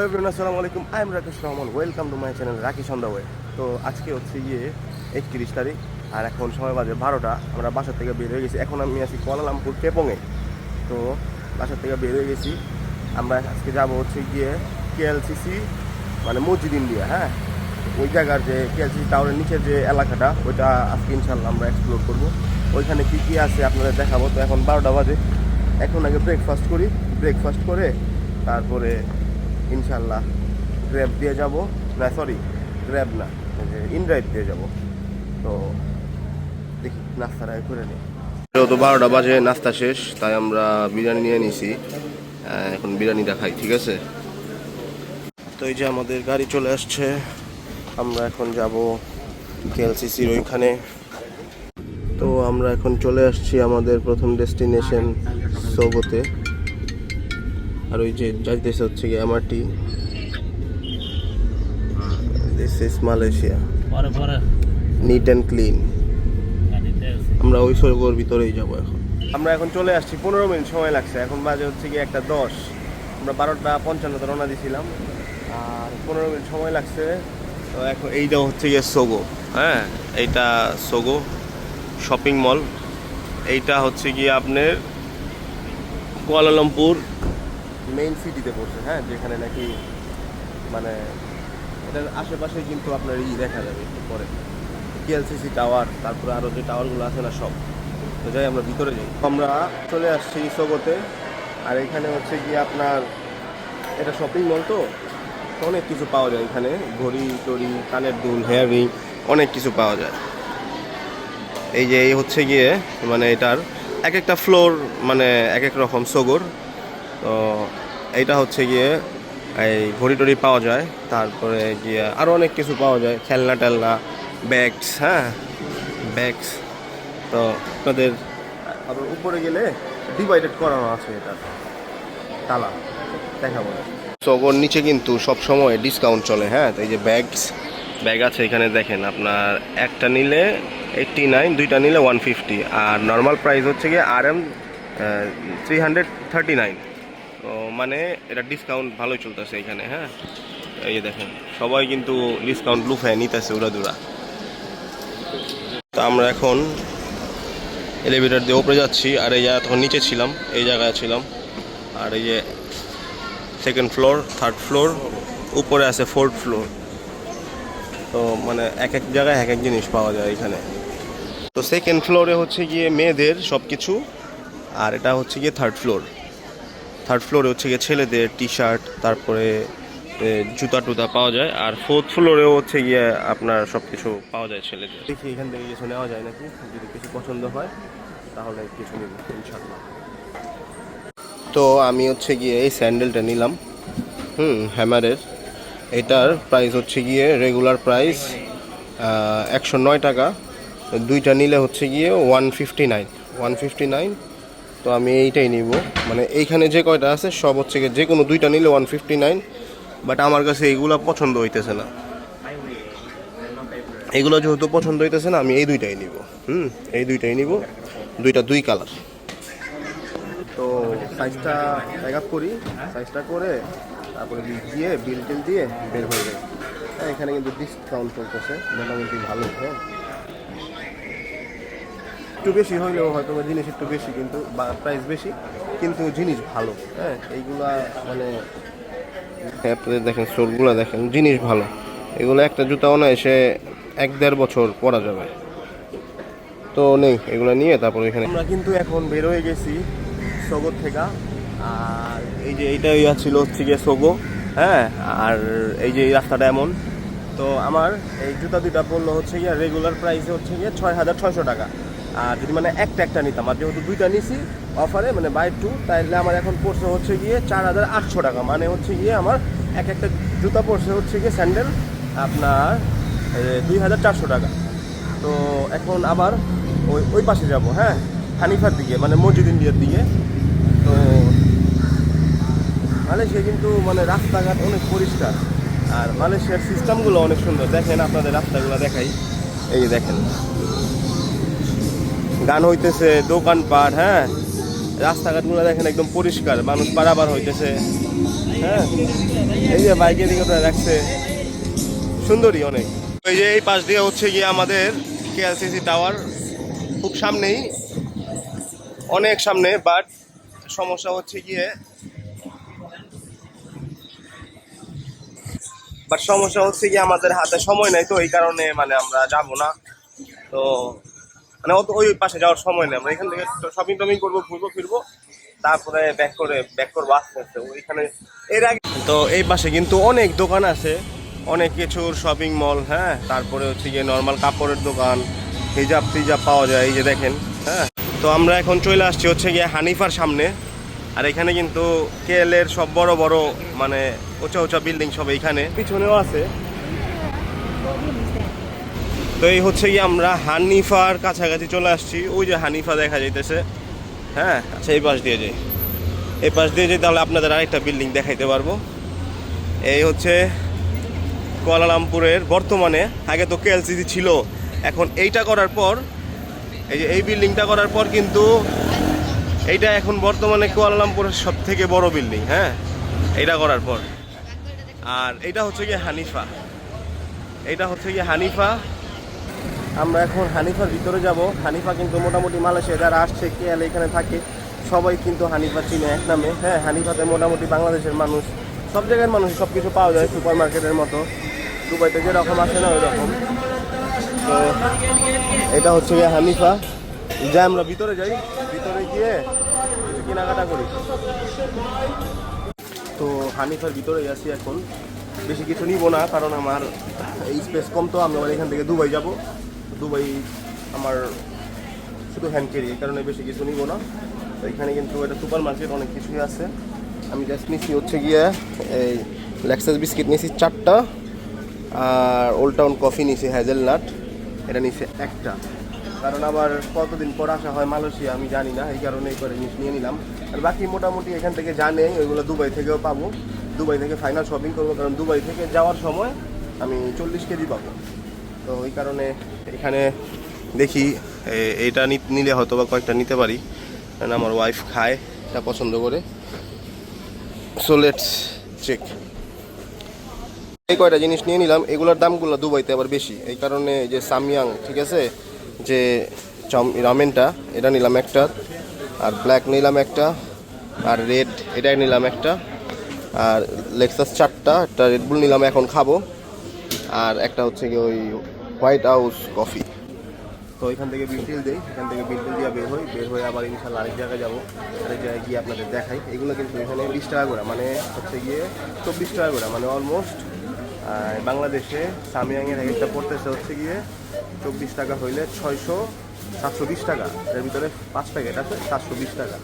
Everyone আসসালামু আলাইকুম, I am Rakesh Rahman. Welcome to my channel Rakesh on the way. তো আজকে হচ্ছে গিয়ে 31 তারিখ, আর এখন সময় বাজে 12টা। আমরা বাসা থেকে বের হয়ে গেছি। এখন আমি আছি কুয়ালালামপুর কেপংয়ে। তো বাসা থেকে বের হয়ে গেছি। আমরা আজকে যাবো হচ্ছে গিয়ে কেএলসিসি, মানে মসজিদ ইন্ডিয়া। হ্যাঁ, ওই জায়গার যে কেএলসিসি টাওয়ারের নিচের যে এলাকাটা, ওইটা আজকে ইনশাল্লাহ আমরা এক্সপ্লোর করবো। ওইখানে কী কী আছে আপনাদের দেখাবো। তো এখন 12টা বাজে। এখন আগে ব্রেকফাস্ট করি। ব্রেকফাস্ট করে তারপরে ইনশাল্লাহ গ্র্যাব দিয়ে যাব, না সরি গ্র্যাব না, ইনড্রাইভ দিয়ে যাব। তো দেখি নাস্তাটা করে নিই। তো 12টা বাজে, নাস্তা শেষ, তাই আমরা বিরিয়ানি নিয়ে নিছি। এখন বিরিয়ানিটা খাই, ঠিক আছে? তো এই যে আমাদের গাড়ি চলে আসছে। আমরা এখন যাব কেএলসিসির ওইখানে। তো আমরা এখন চলে আসছি আমাদের প্রথম ডেস্টিনেশন সোগোতে। আর ওই যে যাইতেছে হচ্ছে গিয়ে MRT. This is Malaysia, neat and clean. আমরা ওই সোগোর ভিতরেই যাবো এখন। আমরা এখন চলে আসছি, 15 মিনিট সময় লাগছে। এখন বাজে হচ্ছে গিয়ে 1:10। আমরা 12:55 রওনা দিয়েছিলাম, আর 15 মিনিট সময় লাগছে। তো এখন এইটা হচ্ছে গিয়ে সোগো। হ্যাঁ, এইটা সোগো শপিং মল। এইটা হচ্ছে গিয়ে আপনার কুয়ালালামপুর মেইন সিটিতে পড়ছে। হ্যাঁ, যেখানে নাকি মানে এটার আশেপাশে কিন্তু আপনার দেখা যাবে একটু পরে কেএলসিসি টাওয়ার, তারপরে আরও যে টাওয়ারগুলো আছে না সব। তো যাই আমরা ভিতরে যাই। আমরা চলে আসছি সোগোতে। আর এখানে হচ্ছে গিয়ে আপনার এটা শপিং মল, তো অনেক কিছু পাওয়া যায় এখানে। ঘড়ি টড়ি, কানের দুল, হেয়ার রিং, অনেক কিছু পাওয়া যায়। এই যে এই হচ্ছে গিয়ে মানে এটার এক একটা ফ্লোর মানে এক এক রকম সোগোর। তো এইটা হচ্ছে গিয়ে এই ঘড়ি টড়ি পাওয়া যায়, তারপরে গিয়ে আরও অনেক কিছু পাওয়া যায়, খেলনা টেলনা, ব্যাগস। হ্যাঁ, ব্যাগস। তো আপনাদের আবার উপরে গেলে ডিভাইডেড করানো আছে এটা তালা, দেখাবো। সোগোর নিচে কিন্তু সব সময় ডিসকাউন্ট চলে। হ্যাঁ, তো এই যে ব্যাগ আছে এখানে, দেখেন আপনার একটা নিলে 89, দুইটা নিলে 150, আর নর্মাল প্রাইস হচ্ছে গিয়ে RM 339। তো মানে এটা ডিসকাউন্ট ভালোই চলতেছে এখানে। হ্যাঁ, এই যে দেখেন সবাই কিন্তু ডিসকাউন্ট লুফায় নিতেছে উড়াদুরা। তো আমরা এখন এলিভেটর দিয়ে উপরে যাচ্ছি। আর এই তখন নিচে ছিলাম, এই জায়গায় ছিলাম। আর এই যে সেকেন্ড ফ্লোর, থার্ড ফ্লোর, উপরে আছে ফোর্থ ফ্লোর। তো মানে এক এক জায়গায় এক এক জিনিস পাওয়া যায় এখানে। তো সেকেন্ড ফ্লোরে হচ্ছে গিয়ে মেয়েদের সব কিছু, আর এটা হচ্ছে গিয়ে থার্ড ফ্লোরে হচ্ছে গিয়ে ছেলেদের টি শার্ট, তারপরে জুতা টুতা পাওয়া যায়। আর ফোর্থ ফ্লোরেও হচ্ছে গিয়ে আপনার সব কিছু পাওয়া যায় ছেলেদের। দেখি এখান থেকে কিছু নেওয়া যায় নাকি, যদি কিছু পছন্দ হয় তাহলে কিছু নিব ইনশাল্লাহ। তো আমি হচ্ছে গিয়ে এই স্যান্ডেলটা নিলাম, হ্যামারের। এটার প্রাইস হচ্ছে গিয়ে রেগুলার প্রাইস 109 টাকা। দুইটা নিলে হচ্ছে গিয়ে 159। তো আমি এইটাই নিব। মানে এইখানে যে কয়টা আছে সব হচ্ছে গিয়ে যে কোনো দুইটা নিলে 159। বাট আমার কাছে এইগুলো পছন্দ হইতেছে না। এগুলো যেহেতু পছন্দ হইতেছে না, আমি এই দুইটাই নিব। এই দুইটাই নিব, দুই কালার। তো সাইজটা প্যাক আপ করি, সাইজটা করে তারপরে গিয়ে বিল টিল দিয়ে বের হয়ে যায়। হ্যাঁ, এখানে কিন্তু ডিসকাউন্ট চলতেছে মোটামুটি ভালো। হ্যাঁ, একটু বেশি হইলেও হয়তো জিনিস একটু বেশি, কিন্তু প্রাইস বেশি, কিন্তু জিনিস ভালো। হ্যাঁ, এইগুলা মানে আপনাদের দেখেন সোলগুলো দেখেন, জিনিস ভালো। এগুলো একটা জুতাও না এসে 1-1.5 বছর পরা যাবে। তো নেই, এগুলো নিয়ে তারপর এখানে আমরা কিন্তু এখন বের হয়ে গেছি সোগো থেকে। আর এই যে এইটা ছিল হচ্ছে গিয়ে সোগো। হ্যাঁ, আর এই যে এই রাস্তাটা এমন। তো আমার এই জুতা দুইটা পড়লো হচ্ছে গিয়ে রেগুলার প্রাইসে হচ্ছে গিয়ে 6,600 টাকা। আর যদি মানে একটা নিতাম, আর যেহেতু দুইটা নিছি অফারে মানে বাই 2, তাইলে আমার এখন পড়ছে হচ্ছে গিয়ে 4,800 টাকা। মানে হচ্ছে গিয়ে আমার একটা জুতা পড়ছে হচ্ছে গিয়ে স্যান্ডেল আপনার 2,400 টাকা। তো এখন আবার ওই পাশে যাব। হ্যাঁ, হানিফার দিকে, মানে মসজিদ ইন্ডিয়ার দিকে। তো মালয়েশিয়া কিন্তু মানে রাস্তাঘাট অনেক পরিষ্কার, আর মালয়েশিয়ার সিস্টেমগুলো অনেক সুন্দর। দেখেন আপনাদের রাস্তাগুলো দেখাই, এই দেখেন গান হইতেছে, দোকানপাট। হ্যাঁ, রাস্তাঘাটগুলো দেখেন একদম পরিষ্কার, মানুষ পারাবার হইতেছে। হ্যাঁ, এই যে বাইকের দিকে ওটা রাখছে, সুন্দরী অনেক। এই যে এই পাশ দিয়ে হচ্ছে গিয়ে আমাদের কেএলসিসি টাওয়ার, খুব সামনেই, অনেক সামনে। বাট সমস্যা হচ্ছে গিয়ে আমাদের হাতে সময় নাই, তো এই কারণে মানে আমরা যাব না। তো মানে অত ওই পাশে যাওয়ার সময় নেই, আমরা এখান থেকে শপিং টপিং করবো, ঘুরবো ফিরবো, তারপরে ব্যাক করবো আস্তে আস্তে ওইখানে। এর আগে তো এই পাশে কিন্তু অনেক দোকান আছে, অনেক কিছুর শপিং মল। হ্যাঁ, তারপরে হচ্ছে গিয়ে নর্মাল কাপড়ের দোকান, হিজাব টিজাব পাওয়া যায়, এই যে দেখেন। হ্যাঁ, তো আমরা এখন চলে আসছি হচ্ছে গিয়ে হানিফার সামনে। আর এখানে কিন্তু কেএল এর সব বড় বড় মানে উঁচা উঁচা বিল্ডিং সব এইখানে, পিছনেও আছে। তো এই হচ্ছে গিয়ে আমরা হানিফার কাছাকাছি চলে আসছি, ওই যে হানিফা দেখা যাইতেছে। হ্যাঁ, আচ্ছা এই পাশ দিয়ে যাই, এই পাশ দিয়ে যাই, তাহলে আপনাদের আরেকটা বিল্ডিং দেখাইতে পারবো। এই হচ্ছে কুয়ালালামপুরের বর্তমানে, আগে তো কেএলসিসি ছিল, এখন এইটা করার পর, এই যে এই বিল্ডিংটা করার পর কিন্তু এইটা এখন বর্তমানে কুয়ালালামপুরের সব থেকে বড় বিল্ডিং। হ্যাঁ, এইটা করার পর। আর এইটা হচ্ছে গিয়ে হানিফা, এইটা হচ্ছে গিয়ে হানিফা। আমরা এখন হানিফার ভিতরে যাব। হানিফা কিন্তু মোটামুটি মালয়েশিয়া যারা আসছে কেএল এখানে থাকে, সবাই কিন্তু হানিফা চিনে এক নামে। হ্যাঁ, হানিফাতে মোটামুটি বাংলাদেশের মানুষ, সব জায়গার মানুষ, সব কিছু পাওয়া যায় সুপার মার্কেটের মতো। দুবাইতে যেরকম আসে না ওই রকম। তো এটা হচ্ছে গিয়ে হানিফা। যাই আমরা ভিতরে যাই, ভিতরে গিয়ে কিছু কেনাকাটা করি। তো হানিফার ভিতরে আছি এখন, বেশি কিছু নিব না কারণ আমার এই স্পেস কম। তো আমরা এখান থেকে দুবাই যাব, দুবাই আমার শুধু হ্যান্ড ক্যারি, এই কারণে বেশি কিছু নিব না। তো এখানে কিন্তু এটা সুপার মার্কেট, অনেক কিছুই আছে। আমি জাস্ট নিচ্ছি হচ্ছে গিয়ে এই লেক্সাস বিস্কিট নিয়েছি 4টা, আর ওল্ড টাউন কফি নিয়েছি হ্যাজেলনাট, এটা নিয়েছি একটা। কারণ আবার কতদিন পর আসা হয় মালয়েশিয়া আমি জানি না, এই কারণে এই করে জিনিস নিয়ে নিলাম। আর বাকি মোটামুটি এখান থেকে জানে, ওইগুলো দুবাই থেকেও পাবো। দুবাই থেকে ফাইনাল শপিং করবো, কারণ দুবাই থেকে যাওয়ার সময় আমি 40 কেজি পাবো। তো ওই কারণে এখানে দেখি এইটা নিলে হয়তো বা কয়েকটা নিতে পারি, কারণ আমার ওয়াইফ খায়, এটা পছন্দ করে। So let's check. এই কয়টা জিনিস নিয়ে নিলাম, এগুলোর দামগুলো দুবাইতে আবার বেশি, এই কারণে যে সামিয়াং, ঠিক আছে, যে রামেনটা এটা নিলাম একটা, আর ব্ল্যাক নিলাম একটা, আর রেড এটা নিলাম একটা, আর লেক্সাস 4টা, একটা রেডবুল নিলাম এখন খাবো, আর একটা হচ্ছে কি ওই হোয়াইট হাউস কফি। তো এখান থেকে বিলটিল দিই, এখান থেকে বিলটিল দিয়ে বের হয়ে আবার ইনশাল্লাহ আরেক জায়গায় যাবো, আরেক জায়গায় গিয়ে আপনাদের দেখাই। এগুলো কিন্তু এখানে 20 টাকা করে, মানে হচ্ছে গিয়ে 24 টাকা করে, মানে অলমোস্ট বাংলাদেশে সামিয়াংয়ের এক একটা পড়তেছে হচ্ছে গিয়ে 24 টাকা হইলে 720 টাকা। এর ভিতরে 5 প্যাকেট আছে, 720 টাকা।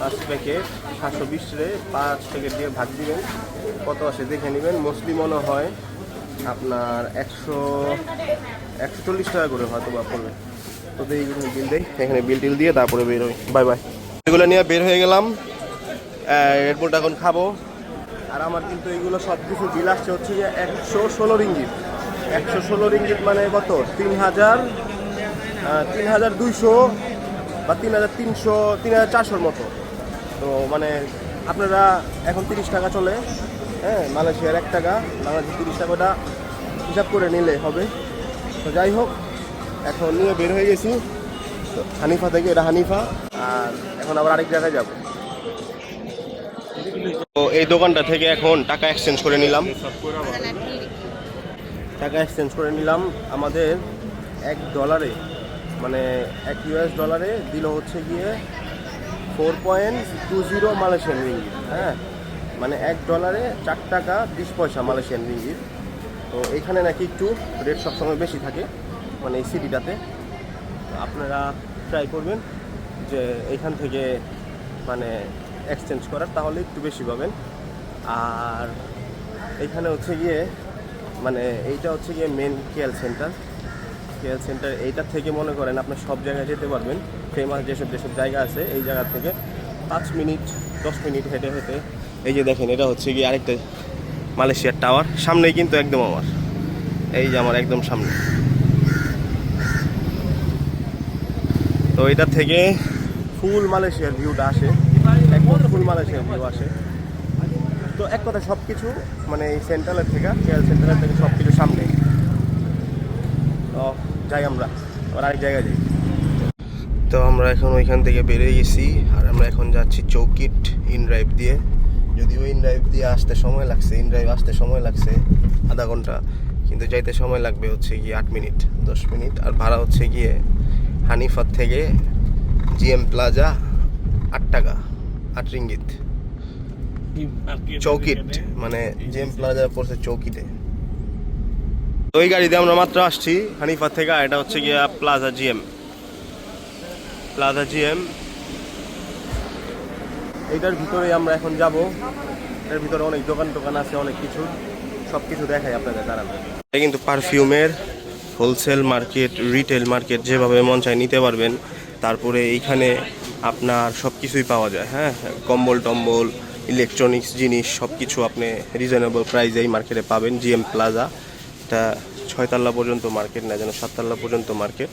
5 প্যাকেট 720 রে 5 প্যাকেট দিয়ে ভাগ দিবেন, কত আসে দেখে নেবেন। মোস্টলি মনে হয় আপনার 140 টাকা করে হয়তো বা পড়বে। তো এইগুলো বিল দেয়, এখানে বিল টিল দিয়ে তারপরে বের হই। Bye bye. এগুলো নিয়ে বের হয়ে গেলাম, রেডবুলটা এখন খাবো। আর আমার কিন্তু এইগুলো সব কিছু বিল আসছে হচ্ছে যে 116 রিঙ্গিত। 116 রিঙ্গিত মানে কত, 3200 বা 3300, 3400 মতো। তো মানে আপনারা এখন 30 টাকা চলে, হ্যাঁ, মালয়েশিয়ার 1 টাকা, বাংলাদেশের 30 টাকাটা হিসাব করে নিলে হবে। তো যাই হোক, এখন নিয়ে বের হয়ে গেছি হানিফা থেকে, এটা হানিফা। আর এখন আবার আরেক জায়গায় যাব। তো এই দোকানটা থেকে এখন টাকা এক্সচেঞ্জ করে নিলাম, আমাদের $1 মানে $1 দিল হচ্ছে গিয়ে 4.20 মালয়েশিয়ান রিঙ্গিত। হ্যাঁ, মানে $1 4 টাকা 20 পয়সা মালয়েশিয়ান রিঙ্গিত। তো এখানে নাকি একটু রেট সবসময় বেশি থাকে, মানে এই সিটিটাতে। আপনারা ট্রাই করবেন যে এইখান থেকে মানে এক্সচেঞ্জ করার, তাহলে একটু বেশি পাবেন। আর এইখানে হচ্ছে গিয়ে মানে এইটা হচ্ছে গিয়ে মেন কেএল সেন্টার। এইটার থেকে মনে করেন আপনার সব জায়গায় যেতে পারবেন। ফেমাস যেসব জায়গা আছে, এই জায়গা থেকে 5 মিনিট 10 মিনিট হেঁটে হেঁটে। এই যে দেখেন, এটা হচ্ছে গিয়ে আরেকটা মালয়েশিয়ার টাওয়ার, সামনেই কিন্তু একদম আমার, এই যে আমার একদম সামনে। তো এটা থেকে ফুল মালয়েশিয়ার ভিউটা আসে, একদম ফুল মালয়েশিয়ার ভিউ আসে। তো এক কথা সব কিছু মানে এই সেন্ট্রালের থেকে কেএল সেন্ট্রালের থেকে সব কিছু সামনে। তো যাই আমরা আবার আরেক জায়গায় যাই। তো আমরা এখন ওইখান থেকে বেরিয়ে গেছি আর আমরা এখন যাচ্ছি চৌকিট ইন ড্রাইভ দিয়ে। যদিও ইন ড্রাইভ দিয়ে আসতে সময় লাগছে, ইন ড্রাইভ আসতে সময় লাগছে আধা ঘন্টা, কিন্তু যাইতে সময় লাগবে হচ্ছে গিয়ে 8 মিনিট 10 মিনিট। আর ভাড়া হচ্ছে গিয়ে হানিফাত থেকে জিএম প্লাজা 8 টাকা 8 রিঙ্গিত। চৌকিট মানে জিএম প্লাজা পড়ছে চৌকিতে। তো ওই গাড়িতে আমরা মাত্র আসছি হানিফাত থেকে। এটা হচ্ছে গিয়ে প্লাজা জিএম, প্লাজা জিএম। এইটার ভিতরে আমরা এখন যাব। এর ভিতরে অনেক দোকান টোকান আছে, অনেক কিছু, সব কিছু দেখাই আপনাদের দাঁড়ান। এটা কিন্তু পারফিউমের হোলসেল মার্কেট, রিটেল মার্কেট, যেভাবে মন চায় নিতে পারবেন। তারপরে এইখানে আপনার সব কিছুই পাওয়া যায়, হ্যাঁ, কম্বল টম্বল, ইলেকট্রনিক্স জিনিস সব কিছু আপনি রিজনেবল প্রাইসে এই মার্কেটে পাবেন। জিএম প্লাজা এটা 6 তলা পর্যন্ত মার্কেট, না যেন 7 তলা পর্যন্ত মার্কেট।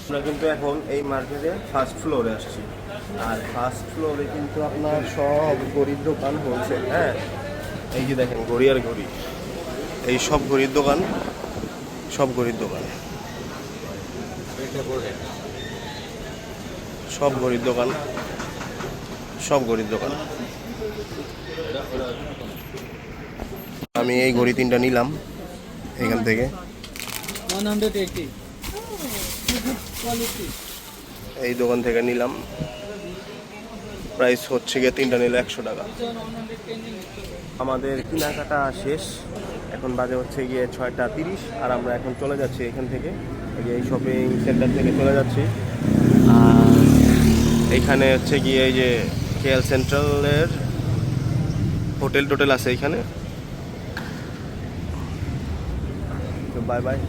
আমরা কিন্তু এখন এই মার্কেটে ফার্স্ট ফ্লোরে আসছি। আর ফার্স্ট ফ্লোরে কিন্তু আপনার সব ঘড়ির দোকান হোলসেল, হ্যাঁ। এই যে দেখেন ঘড়ি আর ঘড়ি, এই সব ঘড়ির দোকান, সব ঘড়ির দোকান, সব ঘড়ির দোকান, সব ঘড়ির দোকান। আমি এই ঘড়ি 3টা নিলাম এখান থেকে। 180 এই দোকান থেকে নিলাম, প্রাইস হচ্ছে গিয়ে 3টা নিলে 100 টাকা। আমাদের কেনাকাটা শেষ, এখন বাজে হচ্ছে গিয়ে 6টা 30। আর আমরা এখন চলে যাচ্ছি এখান থেকে, এই শপিং সেন্টার থেকে চলে যাচ্ছি। আর এইখানে হচ্ছে গিয়ে এই যে কেএল সেন্ট্রালের হোটেল টোটেল আছে এইখানে। তো বাই বাই।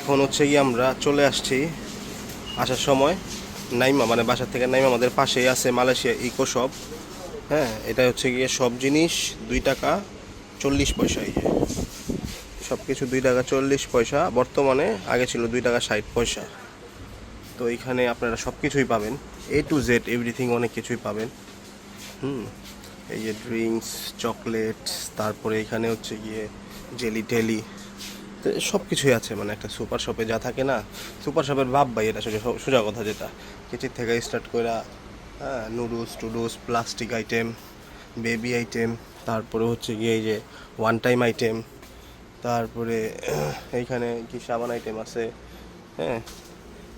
এখন হচ্ছে গিয়ে আমরা চলে আসছি আসার সময় নাইমা, মানে বাসার থেকে নাইমা আমাদের পাশেই আছে মালয়েশিয়া ইকো শপ, হ্যাঁ। এটা হচ্ছে গিয়ে সব জিনিস 2 টাকা 40 পয়সা। এই যে সব কিছু 2 টাকা 40 পয়সা বর্তমানে, আগে ছিল 2 টাকা 60 পয়সা। তো এইখানে আপনারা সব কিছুই পাবেন, A to Z এভরিথিং, অনেক কিছুই পাবেন। এই যে ড্রিঙ্কস, চকলেট, তারপরে এখানে হচ্ছে গিয়ে জেলি টেলি, তো সব কিছুই আছে। মানে একটা সুপার শপে যা থাকে না, সুপার শপের ভাব ভাই, এটা সোজা কথা, যেটা কিচির থেকে স্টার্ট করে, হ্যাঁ, noodles toodles, plastic item, baby item, তারপরে হচ্ছে গিয়ে এই যে ওয়ান টাইম আইটেম, তারপরে এইখানে কি সাবান আইটেম আছে, হ্যাঁ,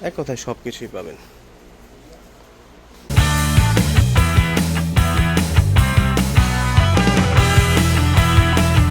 এক কথায় সব কিছুই পাবেন।